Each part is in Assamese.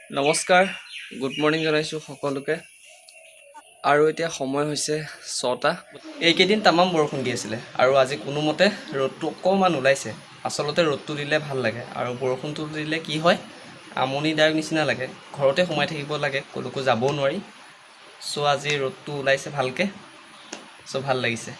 নমস্কাৰ গুড মৰ্নিং জনাইছোঁ সকলোকে আৰু এতিয়া সময় হৈছে 6টা এইকেইদিন তামাম বৰষুণ দি আছিলে আৰু আজি কোনোমতে ৰ'দটো অকণমান ওলাইছে আচলতে ৰ'দটো দিলে ভাল লাগে আৰু বৰষুণটো দিলে কি হয় আমনিদায়ক নিচিনা লাগে ঘৰতে সোমাই থাকিব লাগে কলৈকো যাবও নোৱাৰি সো আজি ৰ'দটো ওলাইছে ভালকে সো ভাল লাগিছে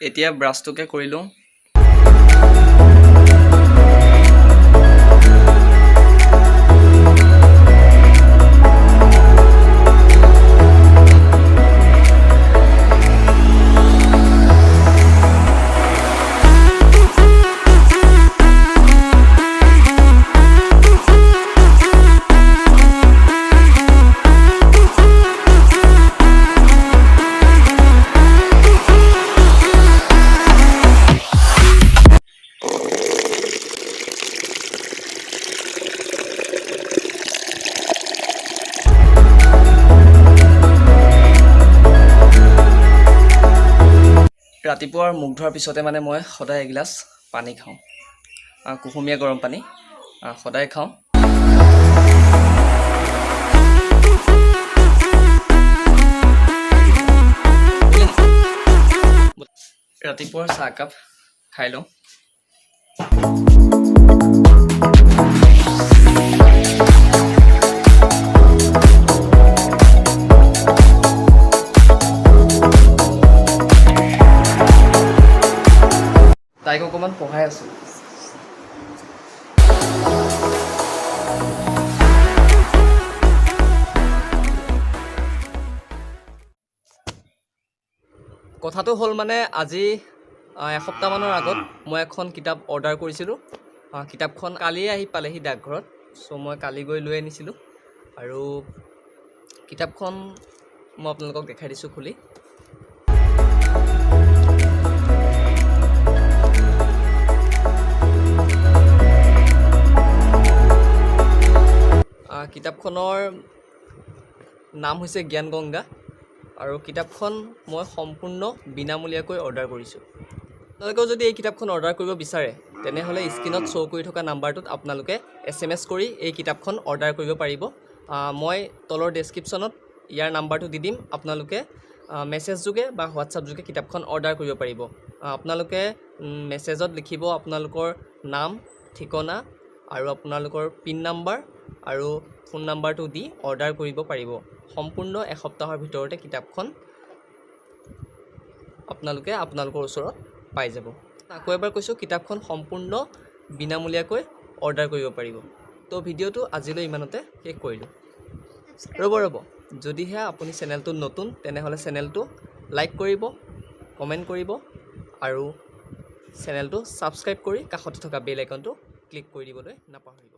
এতিয়া ব্ৰাছটোকে কৰি লওঁ ৰাতিপুৱাৰ মুখ ধোৱাৰ পিছতে মানে মই সদায় এগিলাচ পানী খাওঁ কুহুমীয়া গৰম পানী সদায় খাওঁ ৰাতিপুৱাৰ চাহ কাপ খাই লওঁ তাইক অকণমান পঢ়াই আছোঁ কথাটো হ'ল মানে আজি এসপ্তাহমানৰ আগত মই এখন কিতাপ অৰ্ডাৰ কৰিছিলোঁ কিতাপখন কালিয়ে আহি পালেহি ডাকঘৰত চ' মই কালি গৈ লৈ আনিছিলোঁ আৰু কিতাপখন মই আপোনালোকক দেখাই দিছোঁ খুলি কিতাপখনৰ নাম হৈছে জ্ঞান গংগা আৰু কিতাপখন মই সম্পূৰ্ণ বিনামূলীয়াকৈ অৰ্ডাৰ কৰিছোঁ আপোনালোকেও যদি এই কিতাপখন অৰ্ডাৰ কৰিব বিচাৰে তেনেহ'লে স্ক্ৰীনত শ্ব' কৰি থকা নাম্বাৰটোত আপোনালোকে SMS কৰি এই কিতাপখন অৰ্ডাৰ কৰিব পাৰিব মই তলৰ ডেছক্ৰিপশ্যনত ইয়াৰ নাম্বাৰটো দি দিম আপোনালোকে মেছেজ যোগে বা হোৱাটছআপ যোগে কিতাপখন অৰ্ডাৰ কৰিব পাৰিব আপোনালোকে মেছেজত লিখিব আপোনালোকৰ নাম ঠিকনা আৰু আপোনালোকৰ পিন নাম্বাৰ আৰু ফোন নাম্বাৰটো দি অৰ্ডাৰ কৰিব পাৰিব সম্পূৰ্ণ এসপ্তাহৰ ভিতৰতে কিতাপখন আপোনালোকে আপোনালোকৰ ওচৰত পাই যাব আকৌ এবাৰ কৈছোঁ কিতাপখন সম্পূৰ্ণ বিনামূলীয়াকৈ অৰ্ডাৰ কৰিব পাৰিব তো ভিডিঅ'টো আজিলৈ ইমানতে শেষ কৰিলোঁ ৰ'ব যদিহে আপুনি চেনেলটোত নতুন তেনেহ'লে চেনেলটো লাইক কৰিব কমেণ্ট কৰিব আৰু চেনেলটো ছাবস্ক্ৰাইব কৰি কাষতে থকা বেল আইকনটো ক্লিক কৰি দিবলৈ নাপাহৰিব